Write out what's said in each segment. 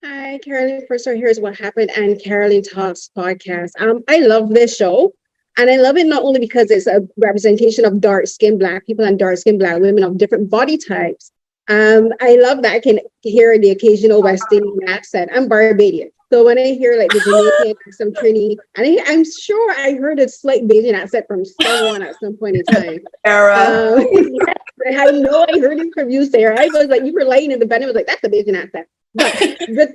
Hi, Carolyn. First, here's what happened and Carolyn Talks podcast. I love this show, and I love it not only because it's a representation of dark-skinned Black people and dark-skinned Black women of different body types. I love that I can hear the occasional West Indian accent. I'm Barbadian, so when I hear like the Jamaican, some Trini, and I'm sure I heard a slight Bajan accent from someone at some point in time. Yes, I know I heard it from you, Sarah. I was like, you were lying in the bed. I was like, that's a Bajan accent. But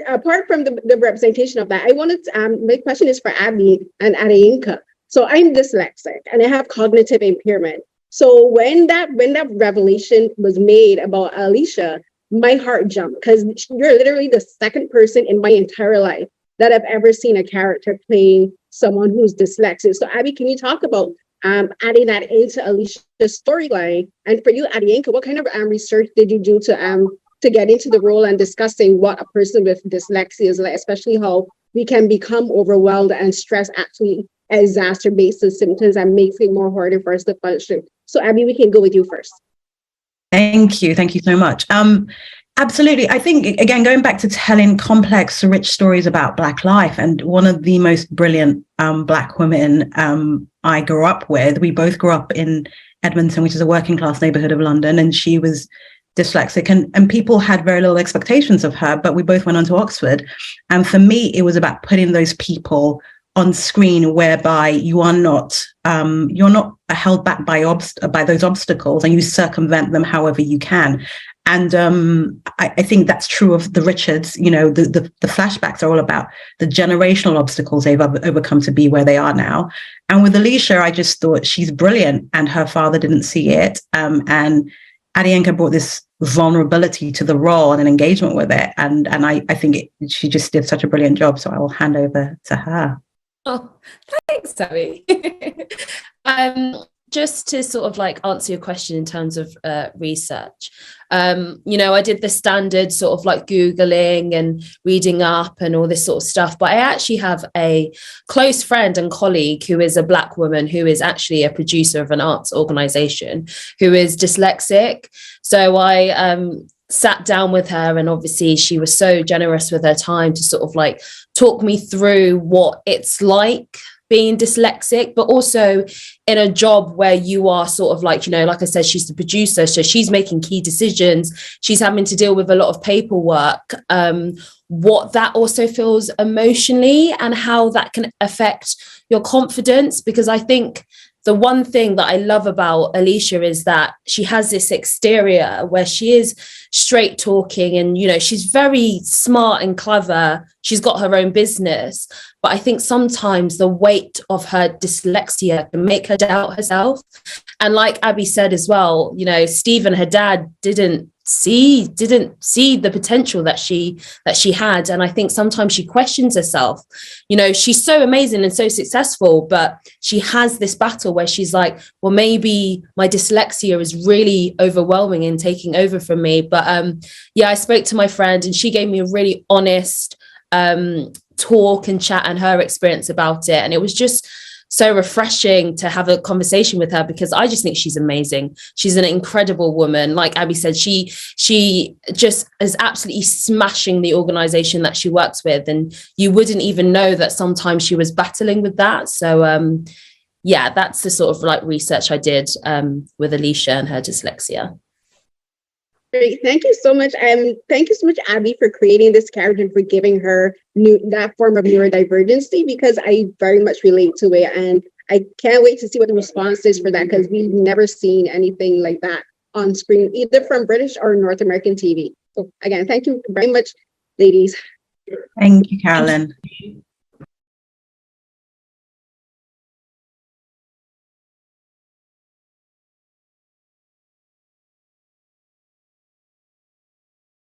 apart from the representation of that, I wanted to, my question is for Abby and Adeyinka. So I'm dyslexic and I have cognitive impairment. So when that revelation was made about Alicia, my heart jumped because you're literally the second person in my entire life that I've ever seen a character playing someone who's dyslexic. So Abby, can you talk about adding that into Alicia's storyline? And for you, Adeyinka, what kind of research did you do to get into the role and discussing what a person with dyslexia is like, especially how we can become overwhelmed and stress actually exacerbates the symptoms and makes it more harder for us to function. So Abby, we can go with you first. Thank you so much. Absolutely. I think, again, going back to telling complex, rich stories about Black life, and one of the most brilliant Black women I grew up with, we both grew up in Edmonton, which is a working class neighborhood of London, and she was dyslexic, and people had very little expectations of her, but we both went on to Oxford. And for me, it was about putting those people on screen whereby you're not held back by those obstacles, and you circumvent them however you can. And I think that's true of the Richards. You know, the flashbacks are all about the generational obstacles they've overcome to be where they are now. And with Alicia, I just thought she's brilliant, and her father didn't see it. And Adeyinka brought this vulnerability to the role and an engagement with it. And I think she just did such a brilliant job. So I will hand over to her. Oh, thanks, Abby. Just to sort of like answer your question in terms of research, I did the standard sort of like Googling and reading up and all this sort of stuff. But I actually have a close friend and colleague who is a Black woman who is actually a producer of an arts organization who is dyslexic. So I sat down with her, and obviously she was so generous with her time to sort of like talk me through what it's like being dyslexic, but also in a job where you are sort of like, like I said, she's the producer, so she's making key decisions. She's having to deal with a lot of paperwork, what that also feels emotionally and how that can affect your confidence. Because I think the one thing that I love about Alicia is that she has this exterior where she is straight talking and, she's very smart and clever. She's got her own business. But I think sometimes the weight of her dyslexia can make her doubt herself. And like Abby said as well, Stephen, her dad, didn't see the potential that she had. And I think sometimes she questions herself. She's so amazing and so successful, but she has this battle where she's like, well, maybe my dyslexia is really overwhelming and taking over from me. But I spoke to my friend and she gave me a really honest talk and chat and her experience about it. And it was just so refreshing to have a conversation with her, because I just think she's amazing. She's an incredible woman. Like Abby said, she just is absolutely smashing the organization that she works with. And you wouldn't even know that sometimes she was battling with that. So that's the sort of like research I did with Alicia and her dyslexia. Great. Thank you so much. Thank you so much, Abby, for creating this character and for giving her that form of neurodivergency, because I very much relate to it. And I can't wait to see what the response is for that, because we've never seen anything like that on screen, either from British or North American TV. So again, thank you very much, ladies. Thank you, Carolyn.